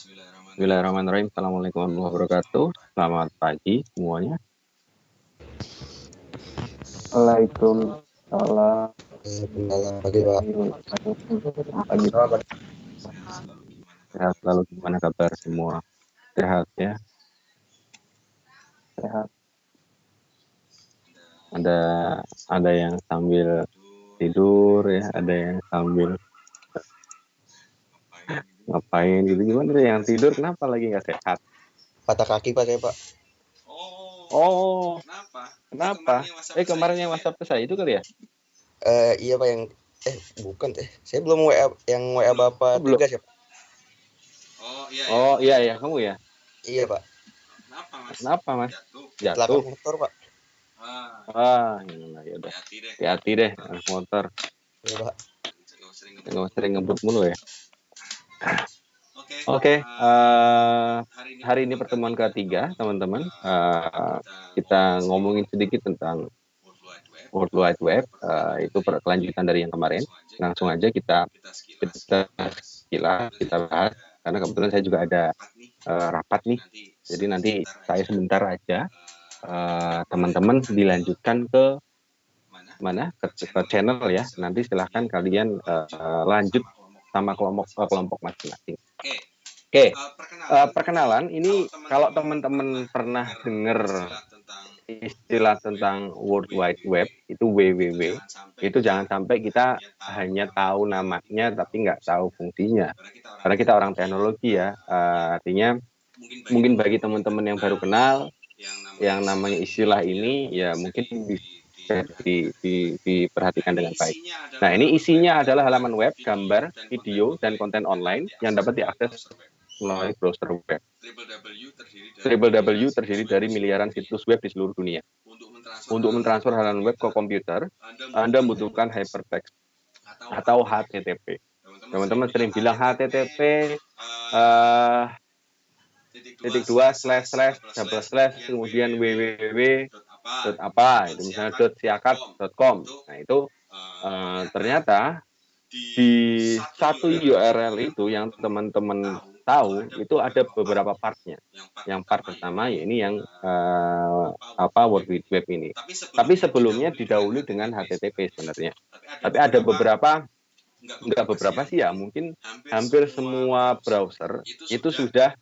Bismillahirrahmanirrahim. Assalamualaikum warahmatullahi wabarakatuh. Selamat pagi semuanya. Waalaikumsalam. Pagi Pak. Pagi. Sehat selalu, gimana kabar semua? Sehat ya? Sehat. Ada yang sambil tidur ya, ada yang sambil ngapain gitu. Gimana deh yang tidur, kenapa lagi nggak sehat? Patah kaki Pak saya Pak. Oh, kenapa? Kemarin yang WhatsApp ke saya itu kali ya? Iya Pak yang bukan saya belum WA yang WA Bapak Belum. tugas ya Pak. Oh iya kamu ya? Iya Pak. Kenapa Mas? Kecelakaan Jatuh. motor Pak. Ya udah. Hati-hati deh anak motor. Iya Pak. Nggak sering ngebut mulu ya. Oke, hari ini pertemuan ketiga teman-teman. Kita ngomongin sedikit tentang World Wide Web. Itu kelanjutan dari yang kemarin. Langsung aja kita sekilas, kita bahas. Karena kebetulan saya juga ada rapat nih. Jadi nanti saya sebentar aja teman-teman dilanjutkan ke mana? Ke channel ya. Nanti silahkan kalian lanjut sama kelompok masing-masing. Oke, perkenalan ini kalau teman-teman pernah dengar istilah tentang World Wide Web itu WWW, itu jangan sampai kita hanya tahu namanya tapi nggak tahu fungsinya. Karena kita orang teknologi ya, artinya mungkin bagi teman-teman yang baru kenal yang namanya istilah ini ya mungkin bisa diperhatikan dengan baik. Nah, ini isinya adalah halaman web, gambar, video, dan konten online yang dapat diakses melalui browser web. www terdiri dari miliaran situs web di seluruh dunia. Untuk mentransfer halaman web ke komputer, Anda membutuhkan hypertext atau HTTP. Teman-teman sering bilang HTTP /// kemudian www apa itu misalnya .siakat.com. Nah itu ternyata di satu URL itu yang teman-teman tahu itu ada beberapa partnya. Yang part pertama ya ini yang World Wide Web ini. Tapi sebelumnya didahului dengan HTTP sebenarnya. Tapi ada enggak beberapa sih ya, mungkin hampir semua browser itu sudah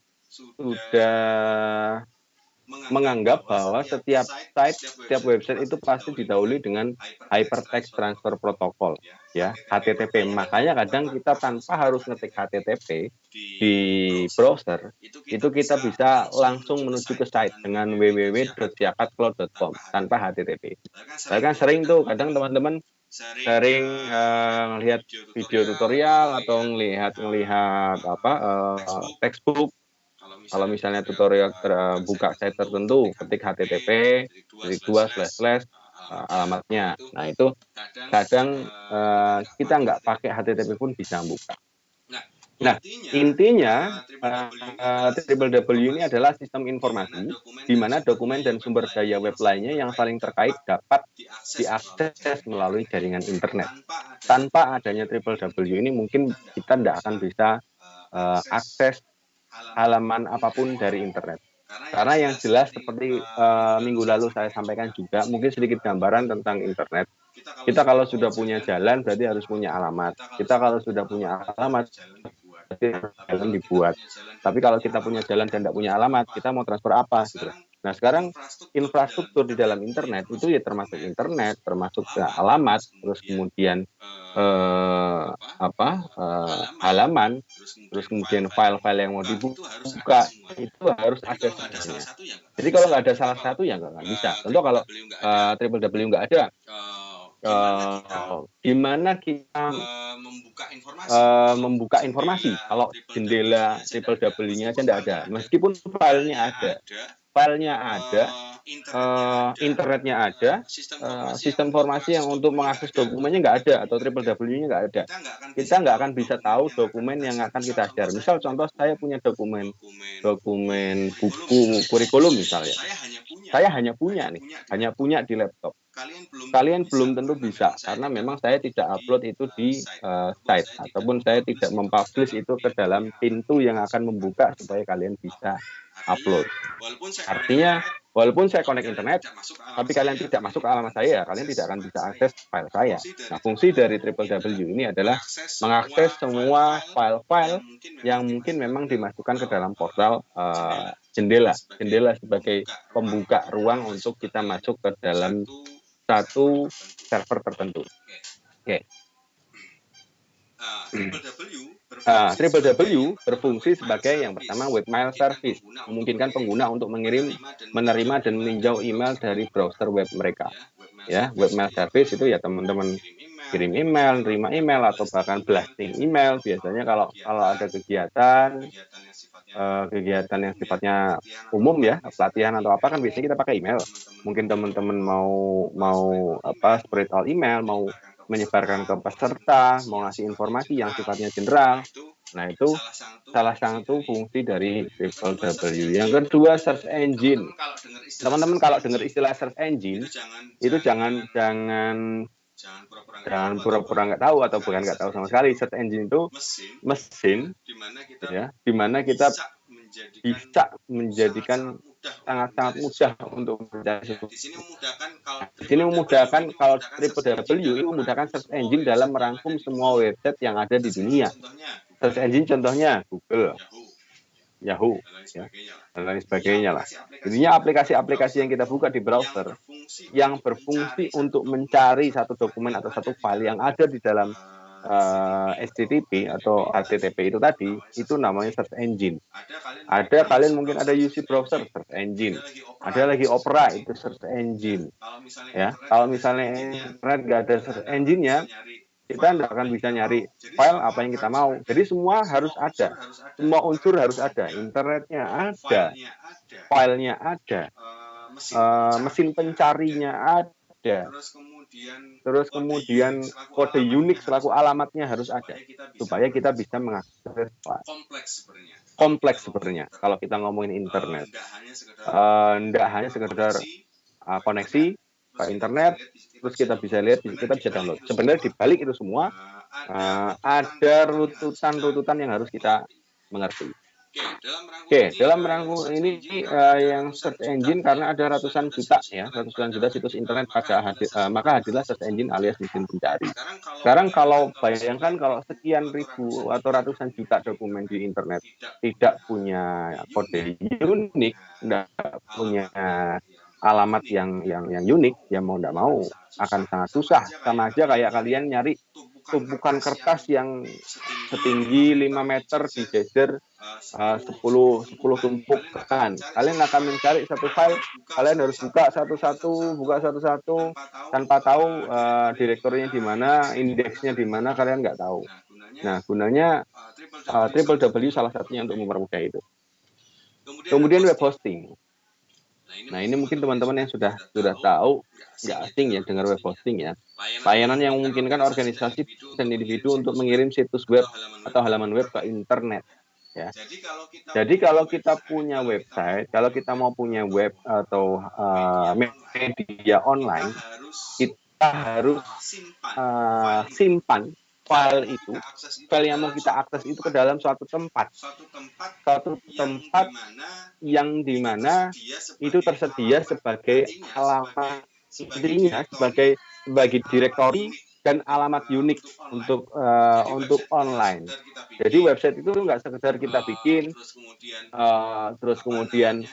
menganggap bahwa setiap site, setiap website itu pasti didahului dengan Hypertext Transfer Protocol, ya, HTTP. Makanya kadang kita tanpa harus ngetik HTTP di browser, itu kita bisa langsung menuju ke site dengan www.siakatcloud.com tanpa HTTP. Saya kan sering tuh, kadang teman-teman sering ngelihat video tutorial atau ngelihat textbook. Kalau misalnya tutorial buka site tertentu, ketik HTTP //alamatnya. Nah itu kadang kita nggak pakai HTTP pun bisa buka. Nah intinya www ini adalah sistem informasi di mana dokumen dan sumber daya web lainnya yang saling terkait dapat diakses melalui jaringan internet. Tanpa adanya www ini mungkin kita tidak akan bisa akses halaman apapun dari internet. Karena yang jelas seperti minggu lalu saya sampaikan juga, mungkin sedikit gambaran tentang internet. Kita kalau sudah punya jalan berarti harus punya alamat. Kita kalau sudah punya alamat berarti jalan dibuat. Tapi kalau kita punya jalan dan tidak punya alamat, kita mau transfer apa? Gitu. Nah sekarang infrastruktur di dalam internet itu ya termasuk internet, termasuk alamat, terus kemudian halaman, terus kemudian file-file yang mau dibuka itu harus ada semuanya. Jadi kalau nggak ada salah satu ya nggak bisa. Contoh kalau www nggak ada, gimana kita membuka informasi kalau jendela www-nya aja nggak ada, meskipun filenya ada, internetnya ada, sistem informasi yang untuk mengakses dokumennya nggak ada atau www-nya nggak ada, kita nggak akan bisa tahu dokumen yang akan kita share. Misal contoh saya punya dokumen buku kurikulum misalnya, saya hanya punya di laptop. kalian belum tentu bisa karena memang saya tidak upload itu di site ataupun saya tidak mempublish itu ke dalam pintu yang akan membuka supaya kalian bisa upload. Artinya walaupun saya connect internet tapi kalian tidak masuk ke alamat saya, kalian tidak akan bisa akses file saya. Nah, fungsi dari www ini adalah mengakses semua file-file yang mungkin memang dimasukkan ke dalam portal jendela sebagai pembuka ruang untuk kita masuk ke dalam satu server tertentu. Oke. www berfungsi sebagai yang pertama webmail service, memungkinkan pengguna untuk mengirim, menerima dan meninjau email dari browser web mereka. Ya, webmail service itu ya teman-teman kirim email, terima email atau bahkan blasting email. Biasanya kalau ada kegiatan yang sifatnya umum ya, pelatihan atau apa kan biasanya kita pakai email. Mungkin teman-teman mau spread out email, mau menyebarkan ke peserta, mau ngasih informasi yang sifatnya general. Nah, itu salah satu fungsi dari www. Yang kedua, search engine. Teman-teman kalau dengar istilah search engine, itu jangan pura-pura nggak tahu atau bukan nggak tahu sama sekali. Search engine itu mesin ya, di mana kita bisa menjadikan sangat-sangat mudah untuk mencari sesuatu. Di sini memudahkan kalau www ini memudahkan search engine dalam merangkum semua website yang ada di dunia. Search engine contohnya Google, Yahoo, ya, dan lain sebagainya lah. Intinya aplikasi-aplikasi yang kita buka di browser yang berfungsi untuk mencari satu dokumen atau satu file yang ada di dalam HTTP atau HTTP itu tadi, itu namanya search engine. Ada kalian mungkin ada UC browser, search engine. Ada lagi Opera, itu search engine. Ya, kalau misalnya internet nggak ada search engine-nya, kita tidak akan bisa nyari file apa yang kita mau. Jadi semua harus ada, semua unsur harus ada. Internetnya ada, filenya ada, mesin pencarinya ada. Terus kemudian kode unik selaku alamatnya harus ada supaya kita bisa mengakses file. Kompleks sebenarnya kalau kita ngomongin internet. Tidak hanya sekedar koneksi ke internet, terus kita bisa lihat, kita bisa download. Sebenarnya di balik itu semua ada rututan yang harus kita mengerti. Oke, dalam rangkum ini yang search engine karena ada ratusan juta situs internet maka hadirlah search engine alias mesin pencari. Sekarang kalau bayangkan kalau sekian ribu atau ratusan juta dokumen di internet tidak punya kode unik, tidak punya alamat yang unik, ya mau tidak mau akan sangat susah. Sama aja kayak kalian nyari tumpukan kertas yang setinggi 5 meter dijejer 10 tumpukan. Kalian akan mencari satu file, kalian harus buka satu-satu tanpa tahu direktorinya di mana, indeksnya di mana, kalian nggak tahu. Nah, gunanya www salah satunya untuk mempermudah itu. Kemudian web hosting. Nah, ini mungkin teman-teman yang sudah tahu, nggak asing ya dengar web hosting ya. Layanan yang memungkinkan organisasi dan individu untuk mengirim situs web atau halaman web ke internet. Ya. Jadi kalau kita punya website, kalau kita mau punya web atau media online, kita harus simpan file itu, file yang mau kita akses itu ke dalam suatu tempat yang dimana itu tersedia sebagai alamat intinya, sebagai direktori dan alamat unik untuk online. Jadi website itu nggak sekedar kita bikin, terus kemudian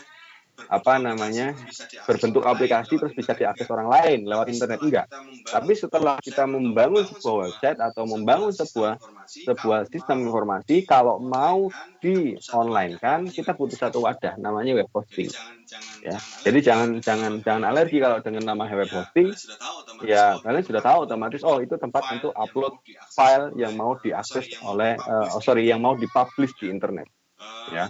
berbentuk aplikasi terus bisa diakses orang lain lewat internet, enggak. Tapi setelah kita membangun sebuah website atau membangun sebuah sistem informasi, kalau mau di online kan kita butuh satu wadah namanya web hosting. Ya, jadi jangan alergi kalau dengan nama web hosting. Ya, kalian sudah tahu otomatis itu tempat untuk upload file yang mau diakses oleh yang mau dipublish di internet. Ya,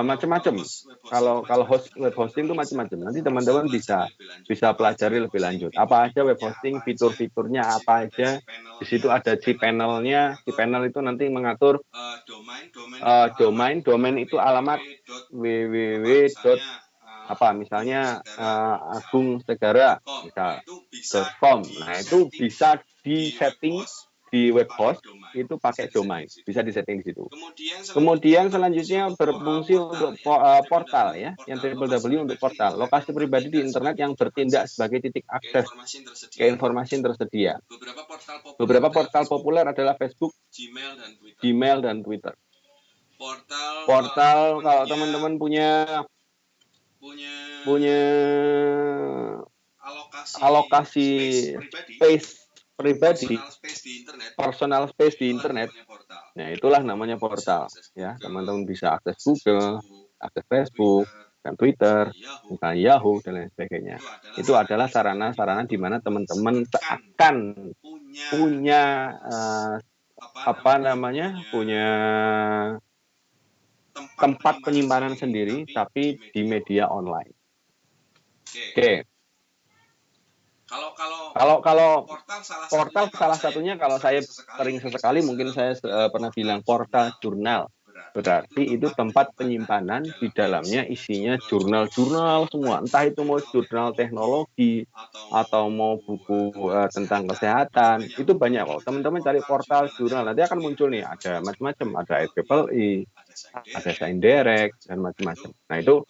macam-macam. Kalau web hosting itu macam-macam. Nanti teman-teman bisa pelajari lebih lanjut. Apa aja web hosting, fitur-fiturnya apa aja. Di situ ada cPanel-nya. cPanel itu nanti mengatur domain itu alamat www. apa misalnya Agung Segara misal .com. Nah, itu bisa disetting di web host itu pakai domain, bisa disetting di situ. Kemudian selanjutnya berfungsi untuk portal ya, yang www untuk portal, lokasi pribadi di internet yang bertindak sebagai titik akses ke informasi yang tersedia. Beberapa portal populer adalah Facebook, Gmail, dan Twitter. Portal kalau teman-teman punya alokasi space pribadi, personal space di internet, nah itulah namanya portal ya. Teman-teman bisa akses Google, akses Facebook dan Twitter, bukan Yahoo dan lain sebagainya. Itu adalah sarana-sarana di mana teman-teman akan punya punya tempat penyimpanan sendiri tapi di media online. Oke. Kalau portal salah satunya, kalau saya sering sesekali mungkin saya pernah bilang portal jurnal. Berarti itu tempat penyimpanan, di dalamnya isinya jurnal-jurnal semua. Entah itu mau jurnal teknologi atau mau buku tentang kesehatan. Itu banyak kok. Teman-teman cari portal jurnal, nanti akan muncul nih, ada macam-macam. Ada IEEE, ada Sainderek, dan macam-macam. Nah, itu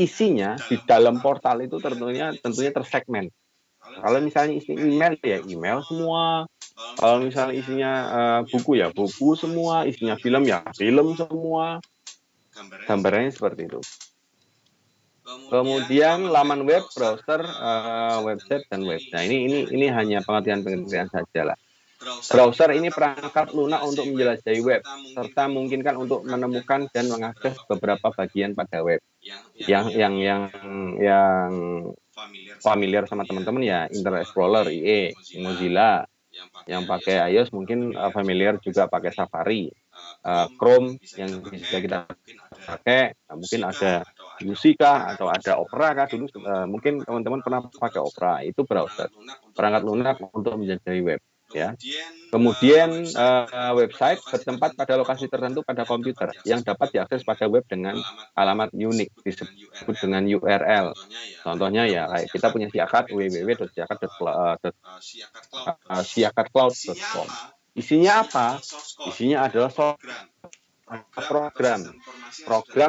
isinya di dalam portal itu tentunya tersegmen. Kalau misalnya isi email ya email semua. Kalau misalnya isinya buku ya buku semua. Isinya film ya film semua. Gambarannya seperti itu. Kemudian laman web, browser, website, dan web. Nah, ini hanya pengertian saja lah. Browser ini perangkat lunak untuk menjelajahi web, serta memungkinkan untuk menemukan dan mengakses beberapa bagian pada web. Yang familiar sama teman-teman ya Internet Explorer, IE, Mozilla. Yang pakai iOS mungkin familiar juga pakai Safari, Chrome yang bisa kita pakai. Mungkin ada Musika atau ada Opera kah dulu, mungkin teman-teman pernah pakai Opera. Itu browser, perangkat lunak untuk menjelajahi web. Ya. Kemudian website bertempat pada lokasi tertentu pada komputer yang dapat diakses pada web dengan alamat unik disebut dengan URL. Contohnya ya kayak kita punya siakat www.siakatcloud.com. Isinya apa? Isinya adalah program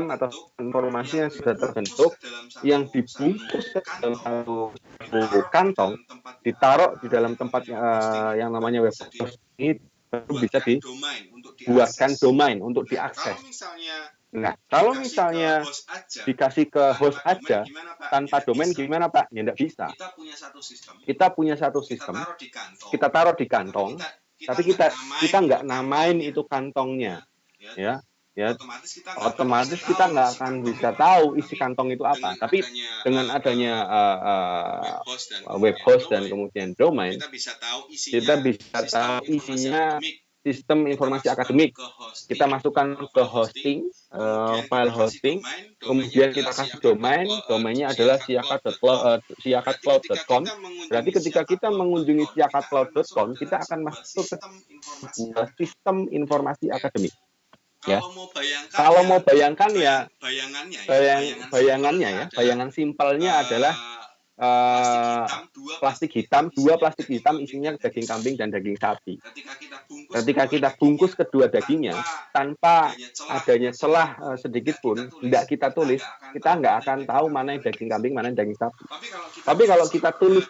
atau informasi yang sudah terbentuk, yang dibungkus ke dalam satu kantong, ditaruh di dalam tempat yang namanya web host. Ini bisa dibuatkan domain untuk diakses. Nah, kalau misalnya dikasih ke host aja tanpa domain gimana Pak? Ya enggak bisa. Kita punya satu sistem, kita taruh di kantong, tapi kita nggak namain itu kantongnya. Ya, otomatis kita nggak akan bisa tahu isi kantong itu apa. Tapi dengan adanya web host dan kemudian domain, kita bisa tahu isinya sistem informasi akademik. Kita masukkan ke hosting, file hosting, kemudian kita kasih domainnya adalah siakatcloud.com. Berarti ketika kita mengunjungi siakatcloud.com, kita akan masuk ke sistem informasi akademik. Ya. Kalau mau bayangkan ya, bayangan simpelnya adalah plastik hitam, dua plastik hitam isinya daging kambing dan daging sapi. Ketika kita bungkus kedua dagingnya tanpa adanya celah sedikit pun, tidak kita tulis, kita nggak akan tahu mana yang daging kambing, mana yang daging sapi. Tapi kalau kita tulis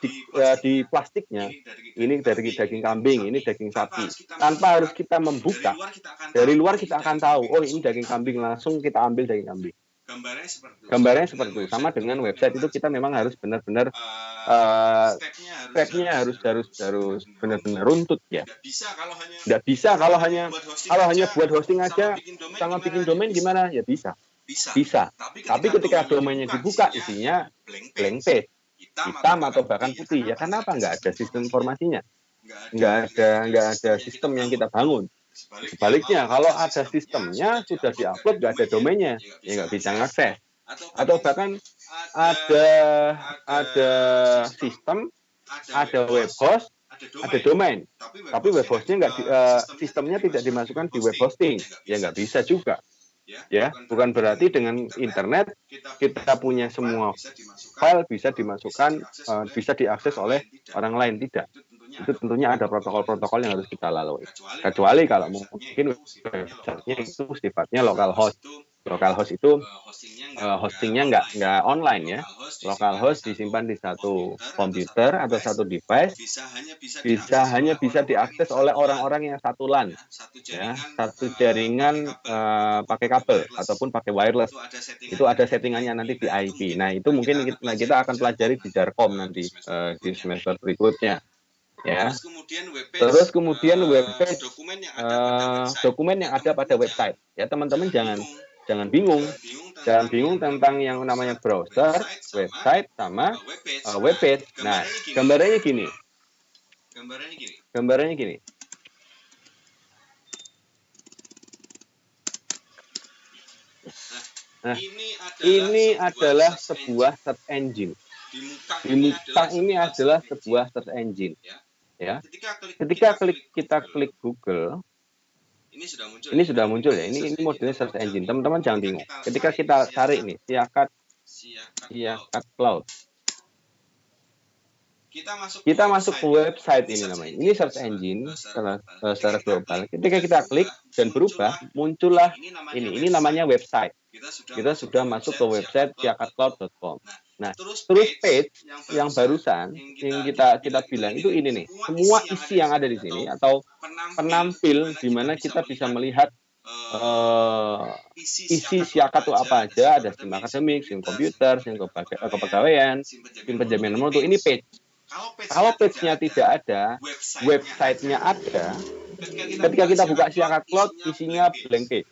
di plastiknya, ini dari daging kambing, ini daging sapi, tanpa harus kita membuka, dari luar kita akan tahu, oh ini daging kambing, langsung kita ambil daging kambing. Gambarnya seperti itu. Sama dengan website itu kita memang harus benar-benar stepnya harus benar-benar runtut ya. Tidak bisa kalau hanya buat hosting aja sama bikin domain gimana? Ya bisa. Tapi ketika domainnya dibuka isinya blank page, hitam atau bahkan putih. Ya kenapa? Nggak ada sistem informasinya. Nggak ada sistem yang kita bangun. Sebaliknya, kalau ada sistemnya, sudah diupload, nggak ada domainnya, ya nggak bisa ngakses. Atau bahkan ada sistem, ada web host, ada domain, tapi web hostnya sistemnya tidak dimasukkan di web hosting, ya nggak bisa juga. ya. Bukan berarti dengan internet kita punya semua file bisa dimasukkan, bisa diakses oleh orang lain, tidak. Itu tentunya ada protokol-protokol yang harus kita lalui. Kecuali kalau mungkin website-nya itu sifatnya localhost. Localhost itu hostingnya nggak online ya. Localhost disimpan di satu komputer atau satu device, hanya bisa diakses oleh orang-orang yang satu LAN, ya, satu jaringan pakai kabel ataupun pakai wireless. Itu ada settingannya nanti di IP. Nah, itu mungkin kita akan pelajari di Jarkom nanti di semester berikutnya. Ya. Terus kemudian webpage, dokumen yang ada pada website. Ya, teman-teman jangan bingung tentang yang namanya browser, website, sama webpage. Nah, gambarannya gini. Nah, ini adalah sebuah search engine. Di muka ini adalah sebuah search engine. Ya, ketika kita klik Google, ini sudah muncul ya. Ini modelnya search engine. Teman-teman jangan bingung. Ketika kita cari nih, Siakat Cloud. Kita masuk ke website ini namanya. Ini search engine secara global. Ketika kita klik dan berubah, muncullah ini. Ini namanya website. Kita sudah masuk ke website siakatcloud.com. Nah, terus page yang barusan yang kita bilang itu ini nih. Semua isi yang ada di sini atau penampil di mana kita bisa melihat isi Siakat itu apa aja. Ada SIM akademik, SIM komputer, SIM kepegawaian, SIM penjaminan mutu. Ini page. Kalau page-nya tidak ada, website-nya ada. Ketika kita buka Siakat Cloud, isinya blank page.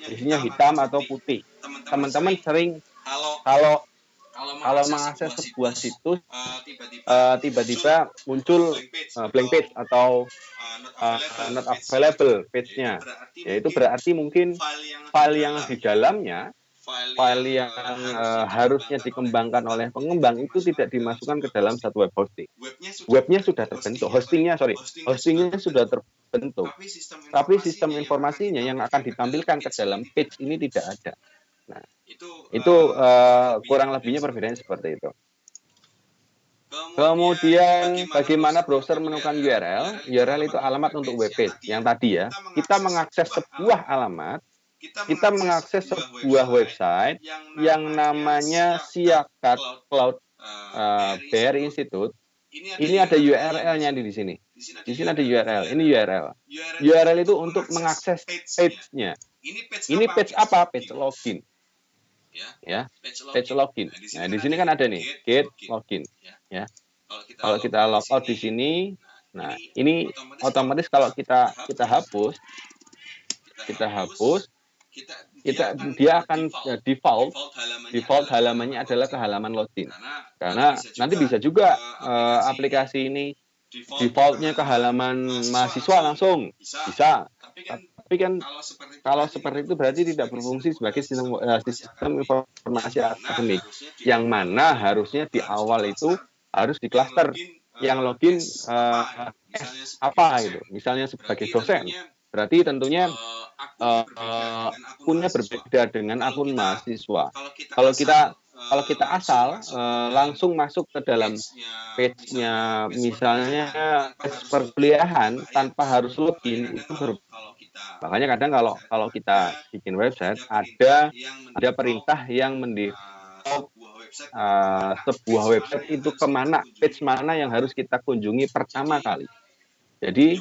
Isinya hitam atau putih. Teman-teman sering kalau mengakses sebuah situs, tiba-tiba muncul blank page atau not available page-nya. Yaitu berarti mungkin file yang di dalamnya, file yang harusnya dikembangkan oleh pengembang itu tidak dimasukkan ke dalam satu web hosting. Webnya sudah terbentuk, hostingnya sudah terbentuk, tapi sistem informasinya yang akan ditampilkan ke dalam page ini tidak ada. Nah, itu kurang lebihnya perbedaannya seperti itu. Kemudian bagaimana browser menemukan URL? URL itu alamat untuk web page. Yang tadi ya, kita mengakses sebuah alamat, kita mengakses sebuah website yang namanya Siakat Cloud Bear Institute. Ini ada URL-nya di sini. Di sini ada URL. Ini URL. URL itu untuk mengakses page-nya. Ini page apa? Page login. Ya, page login. Nah, di sini kan ada nih, get login. Ya. Kalau kita logout di sini, nah ini otomatis kalau kita hapus, dia akan default halamannya adalah ke halaman login. Karena nanti bisa juga aplikasi ini defaultnya ke halaman mahasiswa langsung bisa. Tapi kan kalau seperti itu berarti tidak berfungsi sebagai sistem informasi akademik, yang mana harusnya di awal itu harus di cluster yang login apa gitu. Misalnya sebagai dosen, berarti tentunya akunnya berbeda dengan akun mahasiswa. Kalau kita asal langsung masuk ke dalam page-nya, misalnya perkuliahan tanpa harus login, itu makanya kadang kalau kita bikin website ada perintah yang mendefault sebuah website itu kemana, page mana yang harus kita kunjungi pertama kali. Jadi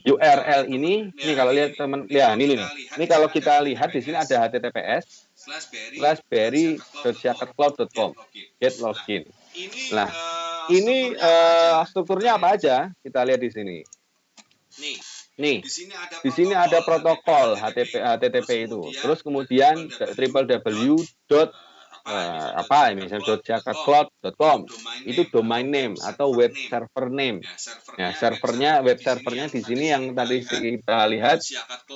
URL ini kalau lihat teman, ya ini kalau kita lihat di sini ada https://berry.siakatcloud.com get login. Nah, ini strukturnya apa aja? Kita lihat di sini. Nih, di sini ada protokol HTTP itu. Terus kemudian www. Misalnya .siakatcloud.com itu domain name atau web server name. Nah, web servernya di sini yang tadi kita lihat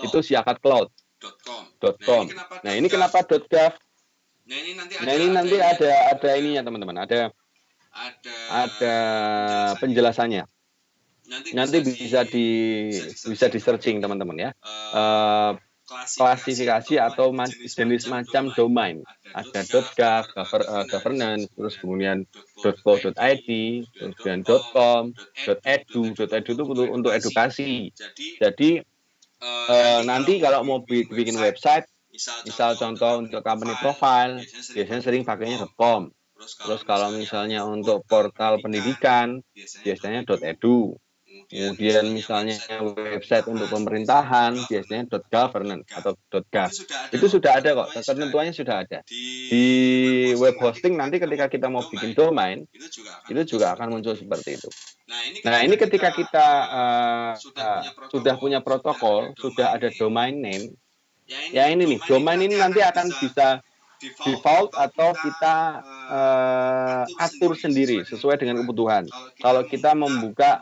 itu siakatcloud.com. Nah, ini kenapa .gov? Nah, ini nanti ada ininya teman-teman, ada penjelasannya. Nanti bisa di searching teman-teman ya. klasifikasi atau jenis macam domain. Ada .gov, governance, terus kemudian .co.id, kemudian .com, .edu. .edu itu untuk edukasi. Jadi nanti kalau mau bikin website, misal contoh untuk company profile, biasanya sering pakainya .com. Terus kalau misalnya untuk portal pendidikan, biasanya .edu. Kemudian misalnya website untuk pemerintahan, biasanya .governance atau .gov. Itu sudah ada kok, ketentuannya sudah ada. Di web hosting nanti ketika kita mau bikin domain, itu juga akan muncul seperti itu. Nah, ini ketika kita sudah punya protokol, sudah ada domain name, ya ini nih, domain ini nanti akan bisa default atau kita atur sendiri sesuai dengan kebutuhan. Kalau kita membuat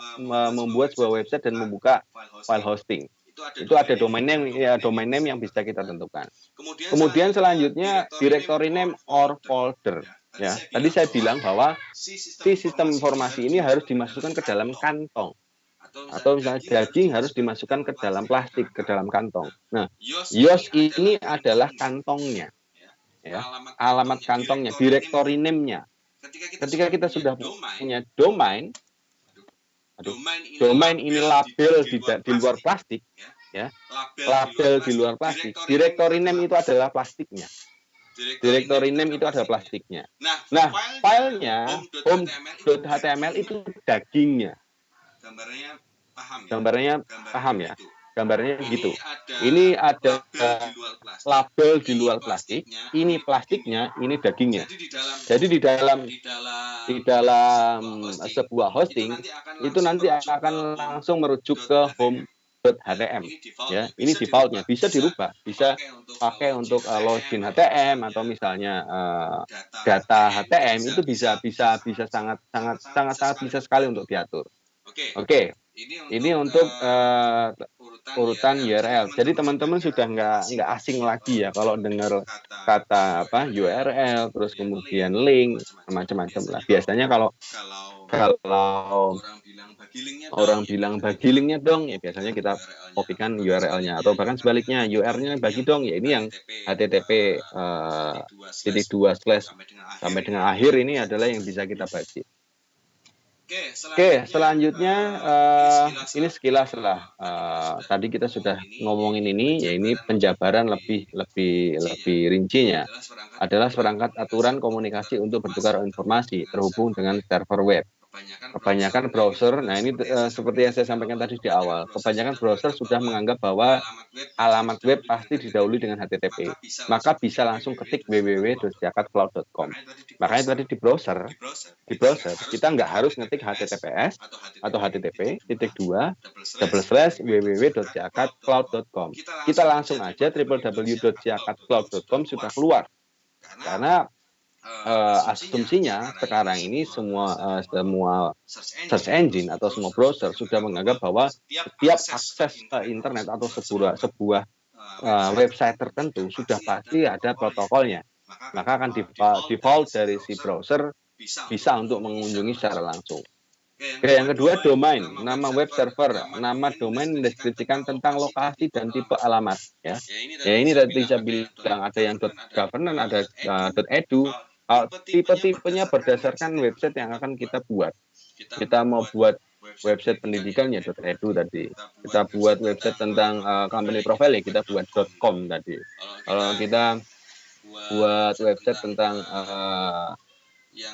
sebuah website dan membuka file hosting, itu ada domain name yang bisa kita tentukan. Kemudian selanjutnya directory name or folder. Ya, tadi saya bilang bahwa si sistem informasi ini harus dimasukkan ke dalam kantong. Atau misalnya daging harus dimasukkan ke dalam plastik, ke dalam kantong. Nah, YOS ini adalah kantongnya. Ya, alamat kantongnya, directory name-nya. Ketika kita sudah punya domain ini label di luar plastik, ya, label di luar plastik. Directory name itu adalah plastiknya. Directory name itu adalah plastiknya. Nah, filenya home.html itu dagingnya. Gambarnya paham ya? Gambarnya gitu. Ini ada label di luar plastik, ini plastiknya, ini dagingnya. Jadi di dalam sebuah hosting itu nanti akan langsung merujuk ke home.htm. Ya, ini defaultnya. Bisa dirubah, bisa pakai untuk login HTM atau misalnya data HTM itu bisa sangat bisa sekali untuk diatur. Oke. Ini untuk urutan URL. Jadi teman-teman sudah nggak asing lagi ya kalau dengar kata URL, terus kemudian link, macam-macam lah. Biasanya kalau orang bilang bagi linknya dong, ya biasanya kita kopikan URL-nya. Atau bahkan sebaliknya, URL-nya bagi dong, ya ini yang HTTP // sampai dengan akhir ini adalah yang bisa kita bagi. Oke, selanjutnya ini sekilas lah. Tadi kita sudah ngomongin ini, ya ini penjabaran lebih rincinya adalah seperangkat aturan komunikasi untuk bertukar informasi terhubung dengan server web. Kebanyakan browser, nah ini seperti yang saya sampaikan tadi di awal, kebanyakan browser sudah menganggap bahwa alamat web pasti didahului dengan HTTP. Maka bisa langsung ketik www.jakatcloud.com. Makanya tadi di browser kita nggak harus ngetik HTTPS atau http://www.jakatcloud.com. Kita langsung aja www.jakatcloud.com sudah keluar. Karena asumsinya sekarang ini semua search engine atau semua browser sudah menganggap bahwa setiap akses internet atau sebuah website tertentu sudah pasti ada protokolnya. Maka akan default dari si browser bisa untuk mengunjungi secara langsung. Oke, yang kedua domain, nama web server, nama domain mendeskripsikan tentang lokasi dan tipe alamat. Ya ini tadi saya bilang ada yang .governance, ada .edu. Tipe-tipenya berdasarkan website yang akan kita buat. Kita mau buat website pendidikan ya .edu tadi. Kita buat website tentang company profile ya kita buat .com tadi. Kalau kita buat website tentang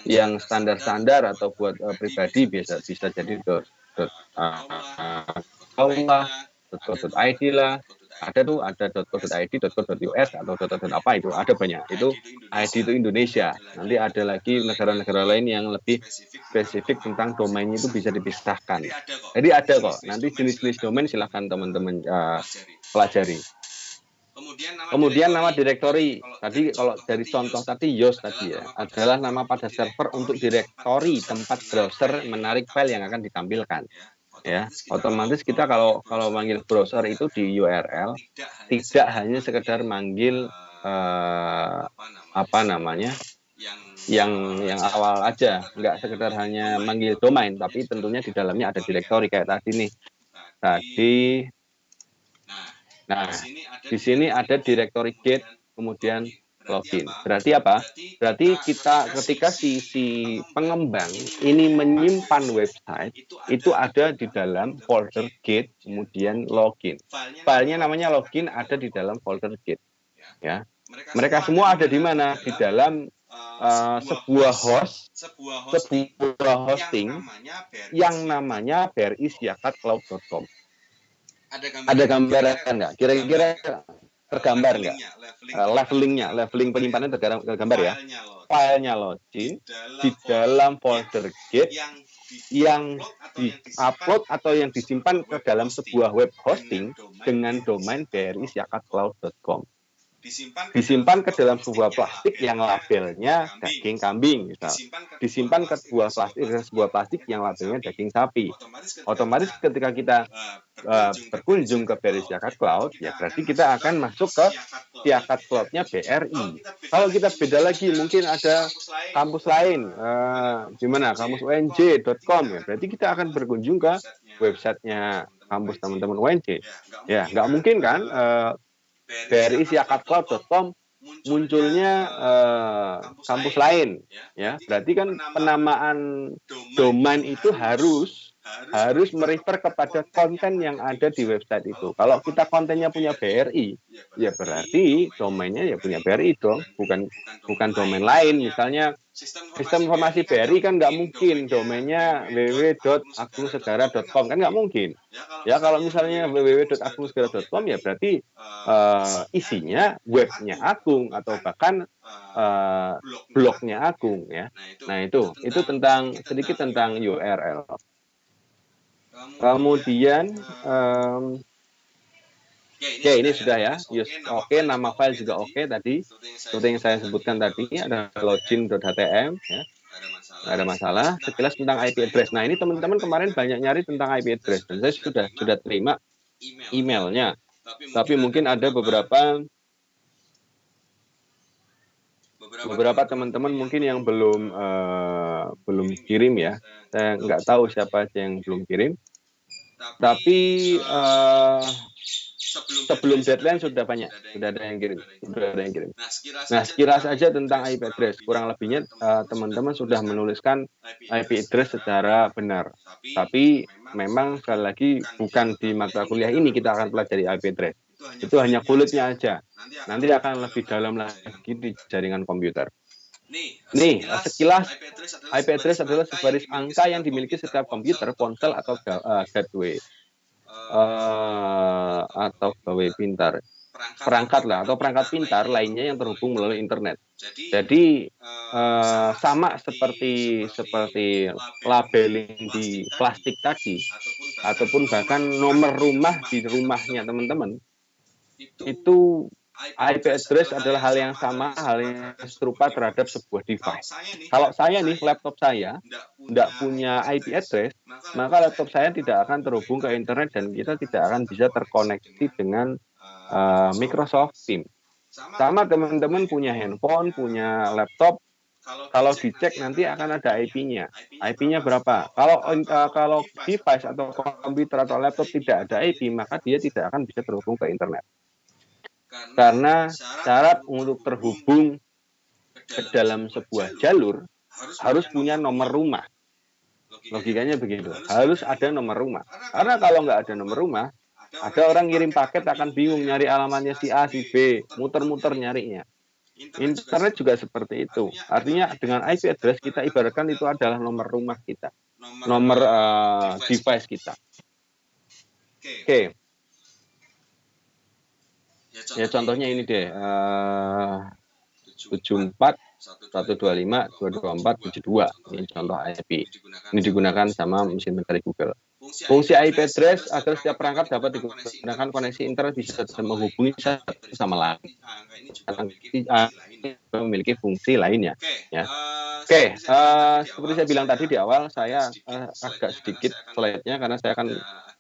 yang standar atau buat pribadi bisa jadi .co.id lah. Ada .co.id, .co.us atau apa itu, ada banyak. Itu ID itu Indonesia. Nanti ada lagi negara-negara lain yang lebih spesifik tentang domainnya itu bisa dipisahkan. Jadi ada kok. Nanti jenis-jenis domain silahkan teman-teman pelajari. Kemudian nama direktori. Tadi kalau dari contoh tadi YOS tadi ya, adalah nama pada server untuk direktori tempat browser menarik file yang akan ditampilkan. Ya, otomatis kita kalau manggil browser itu di URL tidak hanya sekedar manggil yang awal aja, nggak sekedar hanya manggil domain, tapi tentunya di dalamnya ada direktori kayak tadi nih. Nah, di sini ada directory get, kemudian login. Berarti apa? Berarti kita ketika si pengembang ini menyimpan website, itu ada di dalam folder get, kemudian login. Filenya namanya login, ada di dalam folder get. Ya, mereka semua ada di mana? Di dalam sebuah hosting yang namanya brisiakatcloud.com. Ada gambaran nggak? Kira-kira tergambar nggak? Leveling penyimpanannya tergambar ya. Filenya login di dalam folder get yang di-upload atau yang disimpan ke dalam sebuah web hosting dengan domain brisiakatcloud.com. Disimpan ke dalam sebuah plastik yang labelnya daging kambing, misal. Disimpan ke sebuah plastik yang labelnya daging sapi. Otomatis ketika kita berkunjung ke BRI Cloud, ya berarti kita akan masuk ke Siakat Cloud-nya BRI. Kalau kita beda lagi, mungkin ada kampus lain, gimana? Kampus UNJ.com, ya berarti kita akan berkunjung ke websitenya kampus teman-teman UNJ. Ya, nggak mungkin kan? BRI Siakatcloud.com munculnya kampus lain, ya berarti kan penamaan domain itu harus merefer kepada konten yang ada di website itu. Kalau kita kontennya punya BRI, ya berarti domainnya ya punya BRI dong, bukan domain lain. Misalnya sistem informasi BRI kan nggak mungkin domainnya www.agungsegara.com, kan nggak mungkin. Ya kalau misalnya www.agungsegara.com ya berarti isinya webnya Agung atau bahkan blognya Agung, ya. Nah itu sedikit tentang URL. Kemudian ini sudah ya, oke, nama file juga oke tadi, seperti yang saya sebutkan tadi, ada login.htm, ya, nggak ada masalah. Sekilas tentang IP address. Nah ini teman-teman kemarin banyak nyari tentang IP address, dan saya sudah terima emailnya, tapi mungkin ada beberapa teman-teman mungkin yang belum kirim ya. Saya nggak tahu siapa aja yang belum kirim. Tapi sebelum deadline sudah ada yang kirim. Nah, sekilas saja tentang IP address. Kurang lebihnya teman-teman sudah menuliskan IP address secara benar. Tapi memang sekali lagi bukan di mata kuliah ini kita akan pelajari IP address. Itu hanya kulitnya aja. Nanti akan lebih dalam lagi di jaringan komputer. Nih, sekilas IP address adalah sebaris angka yang dimiliki setiap komputer, ponsel atau gateway atau gawai pintar, perangkat pintar lainnya yang terhubung melalui internet. Jadi sama seperti labeling di plastik tadi, ataupun bahkan nomor rumah di rumahnya teman-teman, itu IP address adalah hal yang sama, hal yang serupa terhadap sebuah device. Kalau saya nih, laptop saya tidak punya IP address, maka laptop saya tidak akan terhubung ke internet dan kita tidak akan bisa terkoneksi dengan Microsoft Teams. Sama teman-teman punya handphone, punya laptop, kalau dicek nanti akan ada IP-nya. IP-nya berapa? Kalau device atau komputer atau laptop tidak ada IP, maka dia tidak akan bisa terhubung ke internet. Karena syarat untuk terhubung ke dalam sebuah jalur harus punya nomor rumah. Logikanya begitu. Harus ada nomor rumah. Karena kalau nggak ada nomor rumah, ada orang ngirim paket akan bingung nyari alamatnya si A, si B, muter-muter nyarinya. Internet juga seperti itu. Artinya dengan IP address kita ibaratkan itu adalah nomor rumah kita, nomor device kita. Oke. Ya contohnya ini deh, 74 125 224 72. Ini contoh IP. Ini digunakan sama mesin pencari Google. Fungsi IP address agar setiap perangkat dapat digunakan koneksi internet bisa menghubungi satu sama lain. Memiliki fungsi lainnya. Ya. Oke, seperti saya bilang tadi di awal, saya agak sedikit slide-nya karena saya akan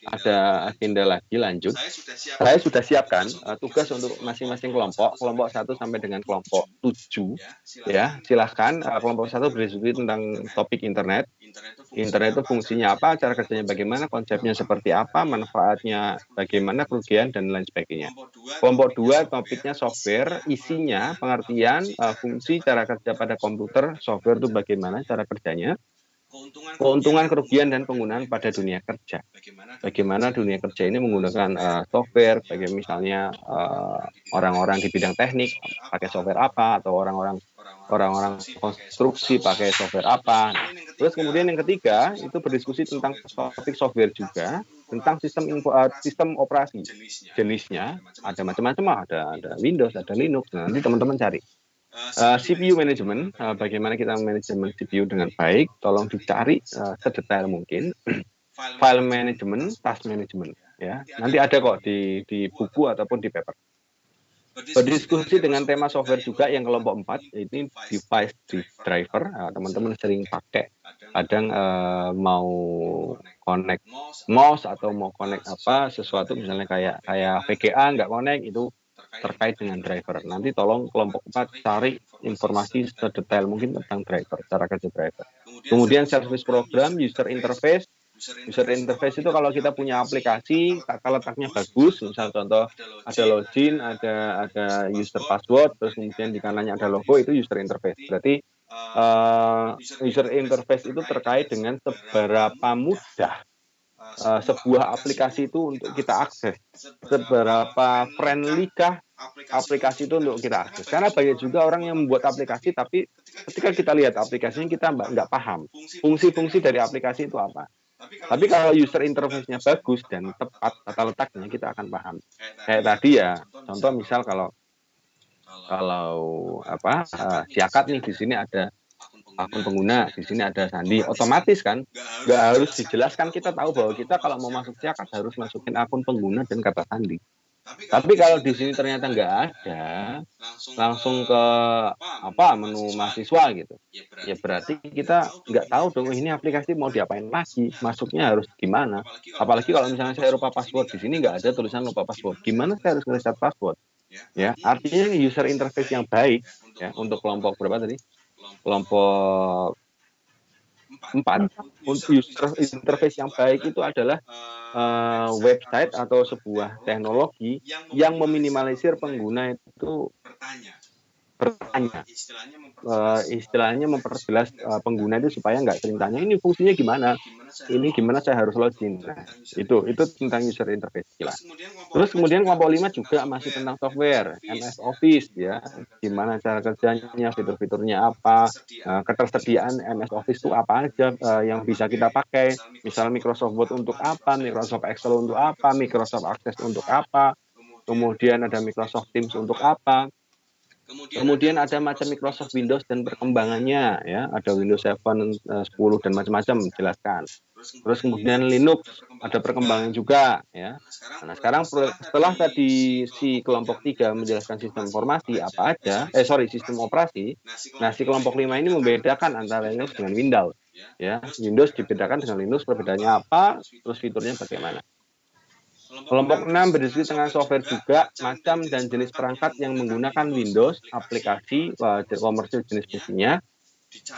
ada agenda lagi lanjut. Saya sudah siapkan tugas untuk masing-masing kelompok 1 sampai dengan kelompok 7. Ya, silahkan kelompok 1 berdiskusi tentang topik internet. Internet itu fungsinya apa, cara kerjanya bagaimana, konsepnya seperti apa, manfaatnya bagaimana, kerugian, dan lain sebagainya. Kelompok 2 topiknya software, isinya pengertian, fungsi, cara kerja pada komputer, software itu bagaimana cara kerjanya, keuntungan, kerugian, dan penggunaan pada dunia kerja. Bagaimana dunia kerja ini menggunakan software, bagaimana misalnya orang-orang di bidang teknik pakai software apa, atau orang-orang konstruksi pakai software apa. Terus kemudian yang ketiga itu berdiskusi tentang topik software juga, tentang sistem operasi. Jenisnya ada macam-macam, ada Windows, ada Linux. Nah, nanti teman-teman cari. CPU manajemen, bagaimana kita manajemen CPU dengan baik, tolong dicari sedetail mungkin. File management, task management, ya. Nanti ada kok di buku ataupun di paper. Berdiskusi dengan tema software juga yang kelompok 4, ini device driver. Teman-teman sering pakai, kadang mau connect mouse atau mau connect apa sesuatu, misalnya kayak VGA nggak connect, itu terkait dengan driver. Nanti tolong kelompok 4 cari informasi sedetail mungkin tentang driver, cara kerja driver. Kemudian service program, user interface. User interface itu kalau kita punya aplikasi, tata letaknya bagus, misal contoh ada login, ada user password, terus kemudian di kanannya ada logo, itu user interface. Berarti user interface itu terkait dengan seberapa mudah sebuah aplikasi itu untuk kita akses, seberapa friendly-kah aplikasi itu untuk kita akses. Karena banyak juga orang yang membuat aplikasi, tapi ketika kita lihat aplikasinya kita nggak paham fungsi-fungsi dari aplikasi itu apa. Tapi kalau user interface-nya bagus dan tepat tata letaknya, kita akan paham. Kayak tadi ya, contoh misal kalau siakat nih, di sini ada akun pengguna, di sini ada sandi, otomatis kan nggak harus dijelaskan, kita tahu bahwa kita kalau mau masuk siakat harus masukin akun pengguna dan kata sandi. Tapi kalau di sini ternyata nggak ada, langsung ke menu mahasiswa gitu, ya berarti kita nggak tahu dong ini aplikasi mau diapain lagi, masuknya harus gimana. Apalagi kalau misalnya saya lupa password, di sini nggak ada tulisan lupa password, gimana saya harus ngereset password? Ya, artinya user interface yang baik ya untuk kelompok berapa tadi? Kelompok 4. Untuk user interface yang baik itu adalah website atau sebuah teknologi yang meminimalisir pengguna itu bertanya, istilahnya memperjelas pengguna itu supaya nggak sering tanya, ini fungsinya gimana, ini gimana saya harus login. Nah, itu tentang user interface jelas. Terus kemudian kelompok 5 juga masih tentang software, MS Office ya, gimana cara kerjanya, fitur-fiturnya apa, ketersediaan MS Office itu apa aja yang bisa kita pakai, misal Microsoft Word untuk apa, Microsoft Excel untuk apa, Microsoft Access untuk apa, kemudian ada Microsoft Teams untuk apa. Kemudian ada macam Microsoft Windows dan perkembangannya ya, ada Windows 7, 10 dan macam-macam jelaskan. Terus kemudian Linux ada perkembangan juga ya. Nah, sekarang setelah tadi si kelompok 3 menjelaskan sistem informasi apa aja, sistem operasi. Nah, si kelompok 5 ini membedakan antara Linux dengan Windows ya. Windows dibedakan dengan Linux, perbedaannya apa, terus fiturnya bagaimana. Kelompok 6 berdiskusi tentang software juga, macam dan jenis perangkat yang menggunakan Windows, aplikasi, komersil jenis fungsinya,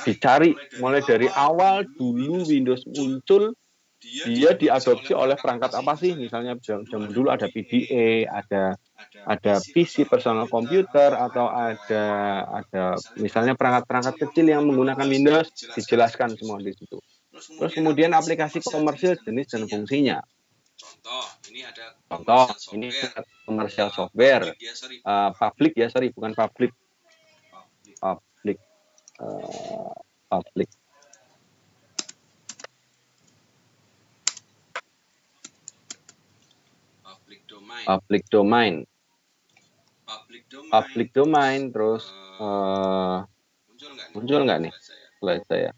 dicari mulai dari awal dulu Windows muncul, dia diadopsi oleh perangkat apa sih, misalnya zaman dulu ada PDA, ada PC personal computer, atau ada misalnya perangkat-perangkat kecil yang menggunakan Windows, dijelaskan semua di situ. Terus kemudian aplikasi komersil jenis dan fungsinya. Contoh, ini komersial software, public ya, bukan public, public domain, terus muncul nggak nih slide saya?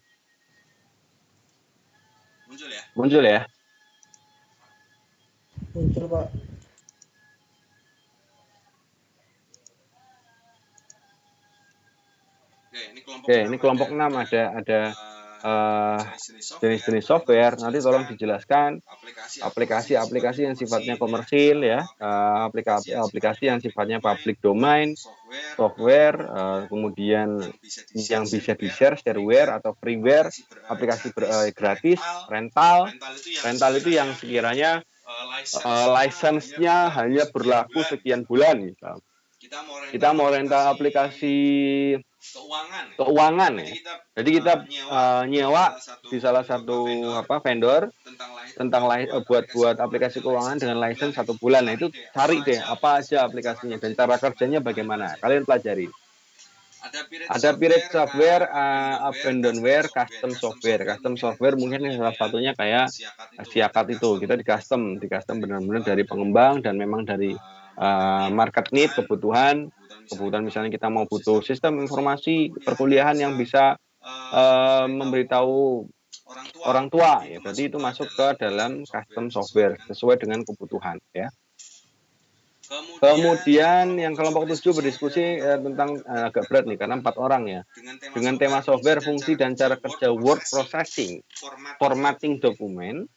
Muncul ya? Muncul, Pak. Oke, ini kelompok 6 ada jenis-jenis software. Nanti tolong dijelaskan aplikasi-aplikasi yang sifatnya komersil ya, aplikasi yang sifatnya public domain, software, kemudian yang bisa di-share, shareware atau freeware, aplikasi gratis, rental itu yang sekiranya license-nya hanya berlaku sekian bulan misal. Kita mau rental aplikasi keuangan ya. Jadi kita nyewa di salah satu vendor tentang buat aplikasi keuangan dengan license 1 bulan. Nah, itu cari deh apa aja aplikasinya dan cara kerjanya bagaimana. Kalian pelajari. Ada pirate software, abandonware, custom software. Custom software mungkin salah satunya kayak Siakat itu. Kita di custom benar-benar dari pengembang dan memang dari market need, kebutuhan misalnya kita mau butuh sistem informasi perkuliahan yang bisa memberitahu orang tua ya, berarti itu masuk ke dalam custom software sesuai dengan kebutuhan ya. Kemudian yang kelompok 7 berdiskusi tentang agak berat nih karena 4 orang ya. Dengan tema software, fungsi dan cara kerja word processing, formatting dokumen,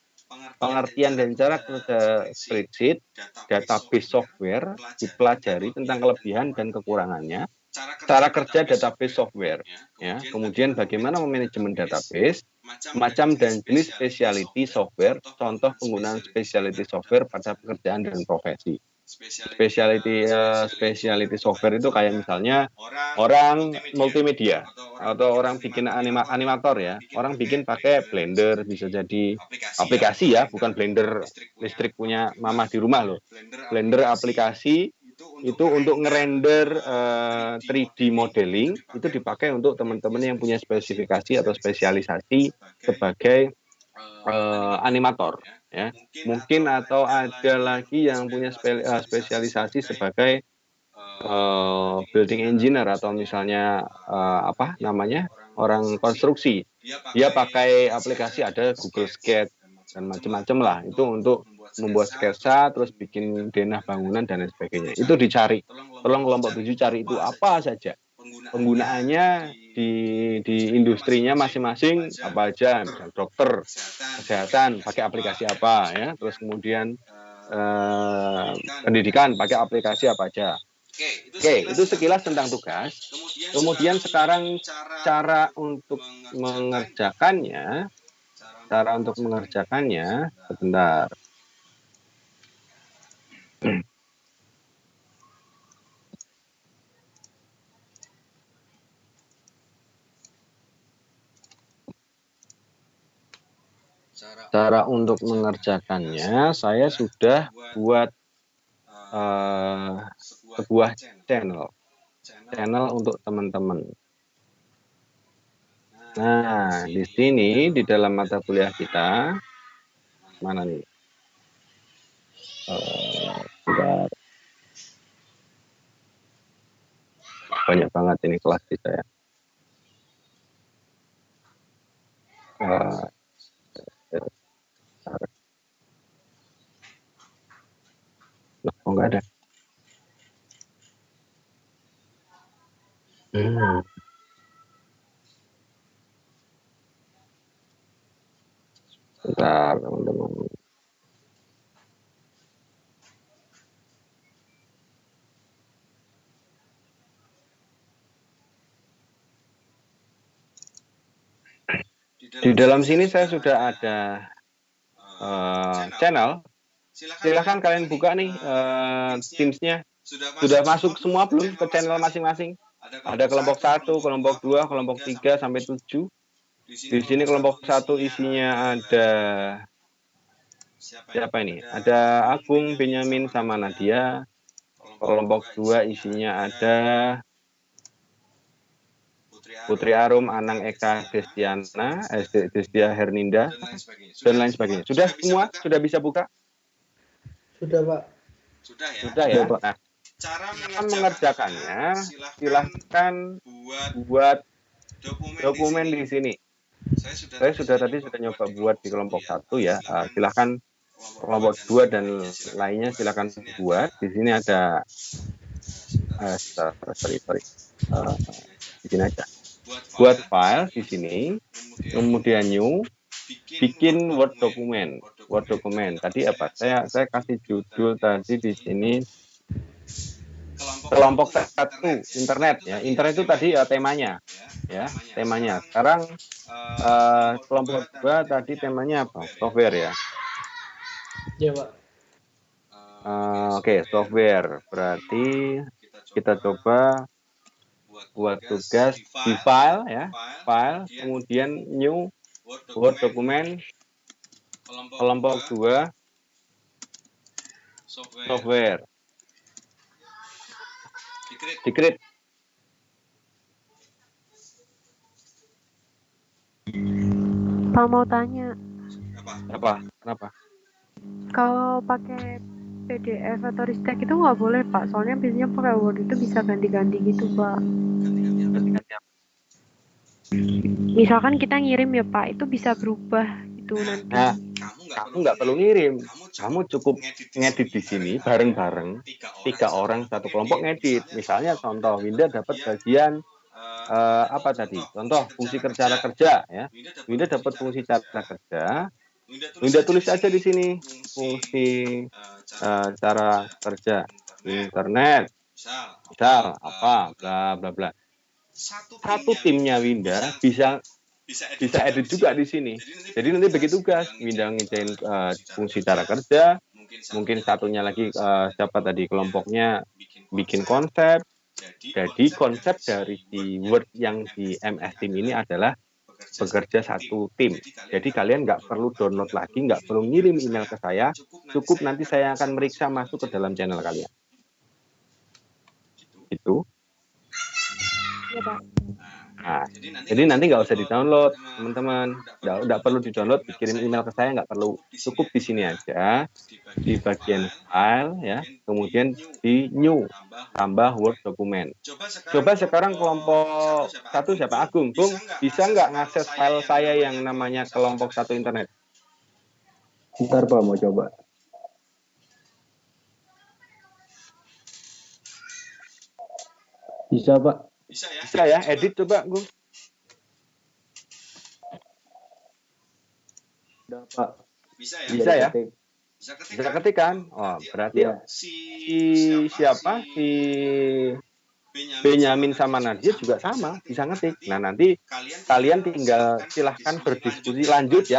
pengertian dan cara kerja spreadsheet, database software, dipelajari tentang kelebihan dan kekurangannya, cara kerja database software, ya. Kemudian bagaimana memanajemen database, macam dan jenis specialty software, contoh penggunaan specialty software pada pekerjaan dan profesi. Specialty software itu kayak misalnya orang multimedia atau orang bikin animator ya, orang bikin pakai Blender, bisa jadi aplikasi ya, bukan Blender listrik punya mama di rumah loh. Blender aplikasi itu untuk ngerender 3D modeling itu dipakai untuk teman-teman yang punya spesifikasi atau spesialisasi sebagai animator ya. Mungkin atau ada lagi yang punya spesialisasi sebagai building engineer atau misalnya orang konstruksi. Dia pakai aplikasi ada Google Sketch dan macam-macam lah. Itu untuk membuat sketsa terus bikin denah bangunan dan lain sebagainya. Itu dicari. Tolong kelompok 7 cari itu apa saja. Penggunaannya di industrinya masing-masing apa aja, misal dokter, kesehatan pakai aplikasi apa ya, terus kemudian pendidikan pakai aplikasi apa aja. Oke, itu sekilas tentang tugas. Kemudian sekarang cara untuk mengerjakannya, sebentar. Cara untuk mengerjakannya, saya sudah buat sebuah channel untuk teman-teman. Nah, di sini di dalam mata kuliah kita, mana nih? Banyak banget ini kelas kita ya. Oh, enggak ada. Bentar, teman-teman. Di dalam sini saya sudah ada channel. Silahkan kalian buka nih Teams-nya. Sudah masuk semua belum ke channel masing-masing? Ada kelompok 1, kelompok 2, kelompok 3 sampai 7. Di sini kelompok 1 isinya ada siapa ini? Ada Agung, Benyamin sama Nadia. Kelompok 2 isinya ada Putri Arum, Anang Eka, Destiana, Destia Herninda, dan lain sebagainya. Sudah semua? Sudah bisa buka? Sudah, Pak. Sudah ya? Nah, cara mengerjakannya, silahkan buat dokumen di sini. Saya tadi sudah nyoba buat di kelompok 1 ya. Silahkan kelompok 2 dan lainnya silahkan buat. Di sini ada, sorry. Di sini aja. buat file di sini, kemudian new, bikin Word dokumen. Tadi apa? Saya kasih judul tadi di sini kelompok 1 internet ya. Internet itu tadi temanya ya, temanya. Sekarang kelompok 2 tadi temanya apa? Software ya. Ya, Pak. Oke, software. Berarti kita coba buat tugas di file ya, file, kemudian new Word dokumen, kelompok 2 software. Di-create. Pak mau tanya, Apa? Kenapa? kalau pakai PDF atau Ristek itu nggak boleh Pak, soalnya biasanya pakai Word itu bisa ganti-ganti gitu Pak. Misalkan kita ngirim ya Pak, itu bisa berubah gitu nanti. Nah, kamu nggak perlu ngirim, kamu cukup ngedit di sini bareng-bareng, 3 orang satu kelompok ngedit. Misalnya contoh, Winda dapat bagian apa tadi? Contoh fungsi cara kerja ya. Winda dapat fungsi cara kerja. Winda tulis aja di sini fungsi cara kerja internet. Misal apa? Bla bla bla. Satu timnya Winda bisa edit juga di sini. Jadi nanti bagi tugas, Winda ngerjain fungsi cara kerja, mungkin satunya lagi siapa tadi kelompoknya bikin konsep. Jadi konsep dari si Word yang di MS Team ini adalah bekerja satu tim. Jadi kalian nggak perlu download lagi, nggak perlu ngirim email ke saya, cukup nanti saya akan meriksa masuk ke dalam channel kalian. Itu. Iya Pak. Nah, jadi nanti nggak usah di-download, teman-teman. Nggak perlu di-download, dikirim email ke saya nggak perlu. Cukup di sini aja, di bagian file ya, kemudian di new, tambah Word dokumen. Coba sekarang kelompok 1 siapa? Agung. Bung, bisa nggak ngakses file saya yang namanya kelompok 1 internet? Bentar Pak, mau coba. Bisa Pak. Bisa ya, edit coba, Gung. Udah Pak. Bisa ya? Bisa ketik kan? Oh, berarti Ya. si siapa? Si Benyamin sama Nadia juga sama, bisa ngetik. Nah, nanti kalian tinggal silahkan berdiskusi, lanjut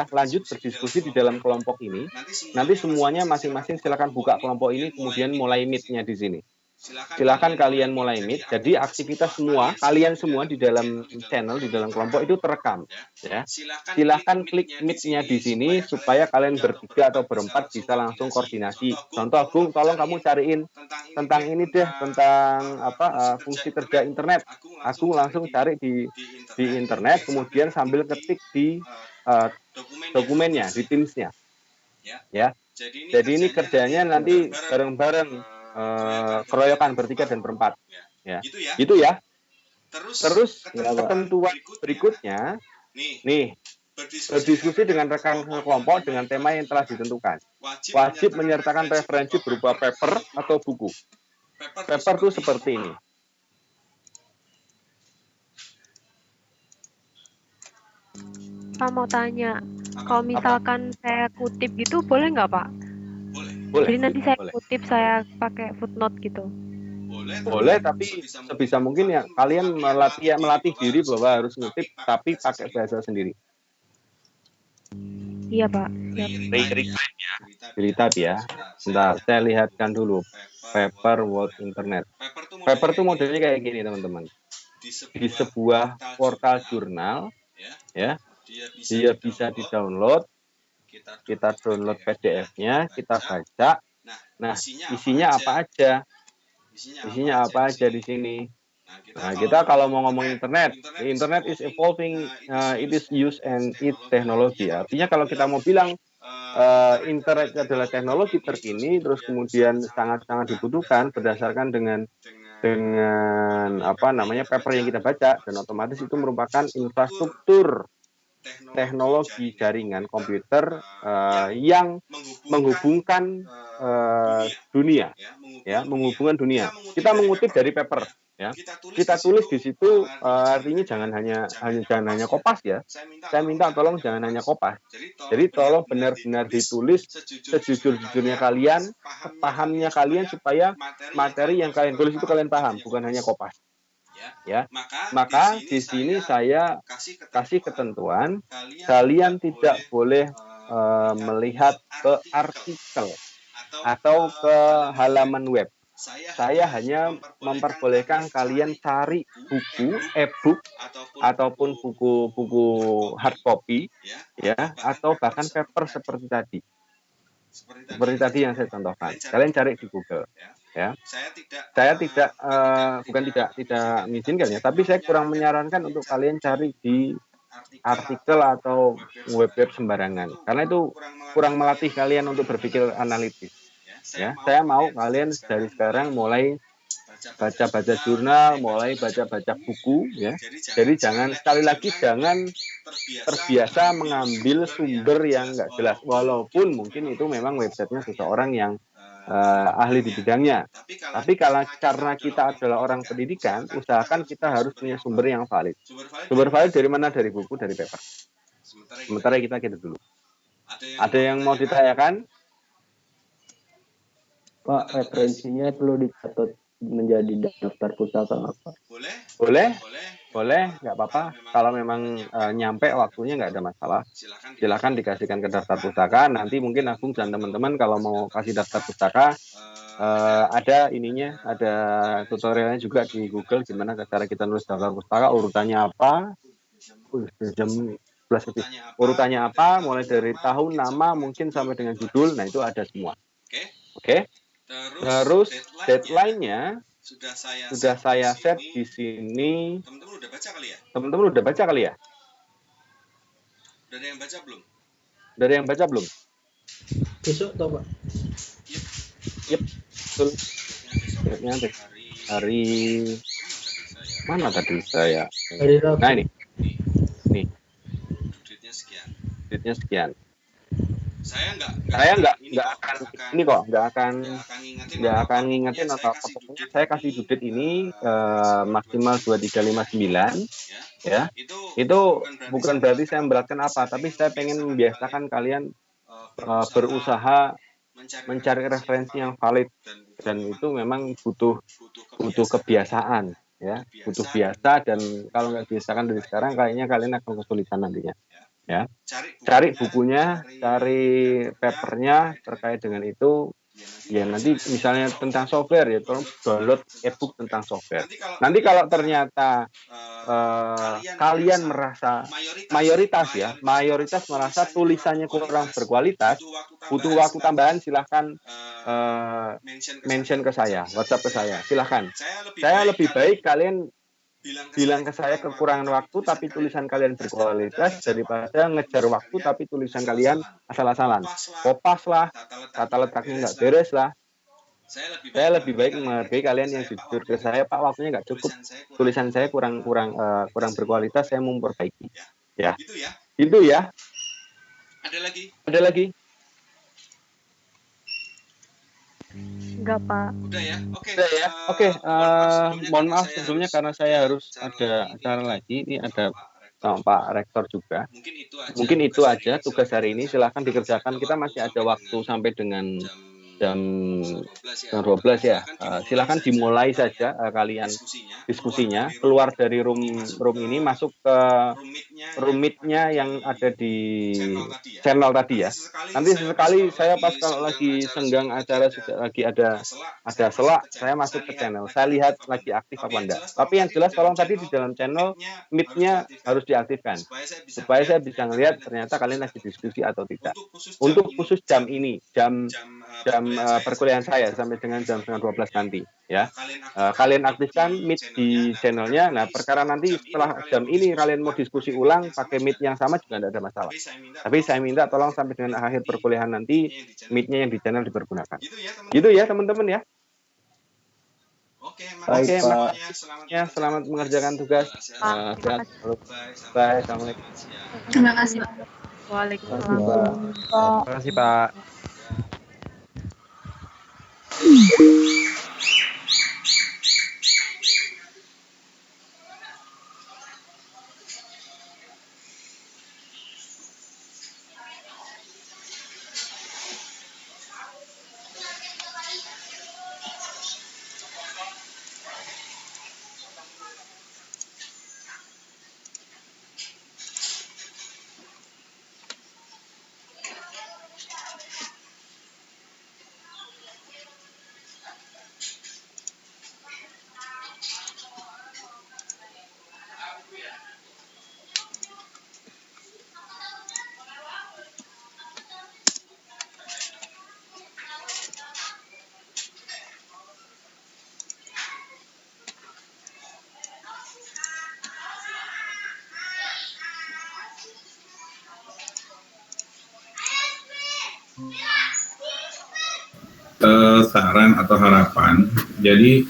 berdiskusi di dalam kelompok ini. Nanti semuanya masing-masing silahkan buka kelompok ini, kemudian mulai meet-nya di sini. Silahkan kalian mulai meet. Jadi aktivitas semua, kalian semua di dalam channel, di dalam kelompok itu terekam. Ya. Silahkan klik meet-nya di sini supaya kalian bertiga atau berempat bisa langsung koordinasi. Contoh, Gung, tolong kamu cariin tentang ini deh, tentang apa fungsi kerja internet. Aku langsung cari di internet, kemudian sambil ketik di dokumennya, di Teams-nya. Ya. Jadi ini kerjanya nanti bareng-bareng. Keroyokan bertiga dan berempat ya. Gitu ya. Terus ketentuan berikutnya nih, berdiskusi dengan rekan kelompok dengan tema yang telah ditentukan. Wajib menyertakan referensi berupa paper atau buku. Paper itu seperti ini. Pak mau tanya, kalau misalkan saya kutip gitu boleh nggak Pak? Boleh. Jadi nanti saya kutip, saya pakai footnote gitu. Boleh, tapi sebisa mungkin ya kalian melatih diri bahwa harus ngutip tapi pakai bahasa sendiri. Iya Pak. Retype ya. Bentar, saya lihatkan dulu paper Word internet. Paper itu modelnya kayak gini teman-teman. Di sebuah portal jurnal ya, dia bisa di-download. Kita download PDF-nya, kita baca. Nah, isinya apa aja? Isinya apa aja di sini? Nah, kita kalau mau ngomong internet is evolving, it is used and its technology. Artinya kalau kita mau bilang internet adalah teknologi terkini, terus kemudian sangat-sangat dibutuhkan berdasarkan dengan apa namanya paper yang kita baca, dan otomatis itu merupakan infrastruktur teknologi jaringan komputer yang menghubungkan dunia, ya, menghubungkan dunia. Kita mengutip dari paper, ya. Kita tulis di situ, artinya jangan hanya kopas, ya. Saya minta tolong jangan hanya kopas. Jadi tolong benar-benar ditulis sejujur-jujurnya kalian, sepahamnya kalian, supaya materi yang kalian tulis itu kalian paham, bukan hanya kopas. Ya, maka di sini saya kasih ketentuan, kalian tidak boleh melihat ke artikel atau ke halaman web. Saya hanya memperbolehkan kalian cari buku, e-book, ataupun buku-buku hard copy, ya, atau bahkan paper seperti tadi. Seperti tadi yang saya contohkan. Kalian cari di Google, ya. Saya bukan tidak mengizinkan, ya, tapi saya kurang menyarankan untuk kalian cari di artikel atau web-web sembarangan, karena itu kurang melatih kalian untuk berpikir analitis. Ya, saya mau kalian dari sekarang mulai baca-baca jurnal, mulai baca-baca buku, ya. Jadi jangan, sekali lagi, jangan terbiasa mengambil sumber yang nggak jelas, walaupun mungkin itu memang websitenya seseorang yang ahli di bidangnya. Tapi karena kita adalah orang pendidikan, usahakan kita harus punya sumber yang valid. Sumber valid dari mana? Dari buku, dari paper. Sementara kita dulu. Ada yang mau ditanyakan? Pak, referensinya perlu dicatat menjadi daftar pustaka apa? Boleh, nggak apa-apa. Kalau memang nyampe waktunya nggak ada masalah. Silakan dikasihkan ke daftar pustaka. Nanti mungkin Agung dan teman-teman kalau mau kasih daftar pustaka, ada ininya, ada tutorialnya juga di Google gimana cara kita nulis daftar pustaka, urutannya apa, jam 11 lebih. Urutannya apa, mulai dari tahun, nama, mungkin sampai dengan judul. Nah, itu ada semua. Oke. Terus deadline-nya sudah saya set di sini. Teman-teman udah baca kali ya? Udah ada yang baca belum? Besok toh, Pak? Yep, betul. Deadline hari mana tadi saya? Hari Rabu. Nah, ini. Duitnya sekian. Saya nggak akan ngingetin atau apa. Pokoknya saya kasih due ini maksimal 2359, ya. Itu bukan berarti saya memberatkan apa, tapi saya pengen membiasakan kalian berusaha mencari referensi yang valid, dan itu memang butuh kebiasaan, ya, butuh biasa. Dan kalau nggak biasakan dari sekarang, kayaknya kalian akan kesulitan nantinya. Ya, cari bukunya, cari papernya terkait dengan itu. Ya, nanti misalnya tentang software, ya tolong download e-book tentang software. Nanti kalau ternyata kalian merasa mayoritas merasa tulisannya kurang berkualitas, butuh waktu tambahan, silahkan mention ke saya, WhatsApp ke saya, silahkan. Saya lebih baik kalian bilang ke saya kekurangan waktu tapi tulisan kalian berkualitas, daripada ngejar waktu tapi tulisan kalian asal-asalan, kopas lah, tata letaknya nggak beres lah. Saya lebih baik menghargai kalian yang jujur ke saya, Pak, waktunya nggak cukup, tulisan saya kurang berkualitas, saya mau memperbaiki. Ya, itu ya. Ada lagi? Enggak, Pak. Udah ya. Oke. Mohon maaf sebelumnya karena saya harus ada acara lagi. Ini ada sama Pak Rektor juga. Mungkin itu aja tugas hari ini. Silahkan dikerjakan. Kita masih ada waktu sampai dengan jam 12 ya. Silahkan dimulai saja kalian diskusinya. Keluar dari room ini, masuk ke room-nya yang ada di channel tadi ya. Nanti sesekali saya pas kalau lagi senggang acara, sudah lagi ada selak, saya masuk ke channel. Saya lihat lagi aktif apa enggak. Tapi yang jelas tolong tadi di dalam channel mic-nya harus diaktifkan supaya saya bisa ngelihat ternyata kalian lagi diskusi atau tidak. Untuk khusus jam ini, jam perkuliahan saya sampai dengan jam 11:30 nanti ya. Kalian aktifkan mic di channelnya. Nah, perkara nanti setelah jam ini kalian mau diskusi ulang pakai mic yang sama juga tidak ada masalah. Tapi saya minta tolong sampai dengan akhir perkuliahan nanti mic-nya yang di channel dipergunakan. Gitu ya teman-teman ya. Baik, Oke, Pak. ya, selamat mengerjakan tugas. Pak, Sehat selalu. Bye, assalamualaikum. Terima kasih, Pak. Waalaikumsalam. Pak. Terima kasih, Pak. Saran atau harapan. Jadi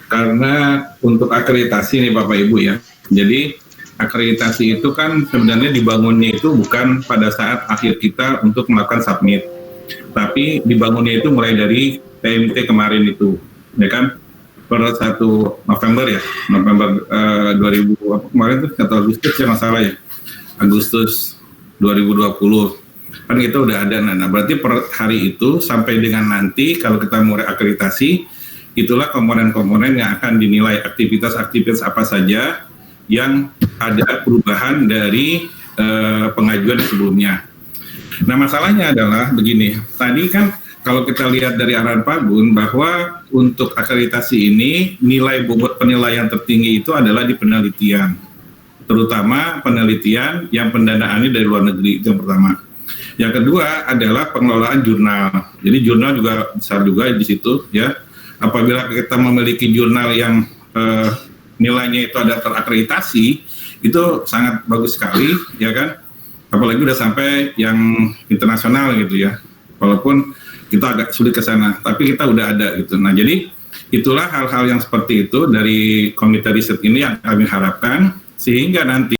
karena untuk akreditasi nih Bapak Ibu ya. Jadi akreditasi itu kan sebenarnya dibangunnya itu bukan pada saat akhir kita untuk melakukan submit. Tapi dibangunnya itu mulai dari TMT kemarin itu, ya kan? Per 1 November ya, November 2000 kemarin tuh atau Agustus ya masalah ya. Agustus 2020. Kan kita udah ada, nah berarti per hari itu sampai dengan nanti kalau kita mulai akreditasi, itulah komponen-komponen yang akan dinilai aktivitas-aktivitas apa saja yang ada perubahan dari pengajuan sebelumnya. Nah masalahnya adalah begini, tadi kan kalau kita lihat dari arahan Pak Gun bahwa untuk akreditasi ini nilai bobot penilaian tertinggi itu adalah di penelitian, terutama penelitian yang pendanaannya dari luar negeri, itu yang pertama. Yang kedua adalah pengelolaan jurnal. Jadi jurnal juga besar juga di situ ya. Apabila kita memiliki jurnal yang nilainya itu ada terakreditasi, itu sangat bagus sekali ya kan. Apalagi udah sampai yang internasional gitu ya. Walaupun kita agak sulit ke sana, tapi kita udah ada gitu. Nah, jadi itulah hal-hal yang seperti itu dari komite riset ini yang kami harapkan sehingga nanti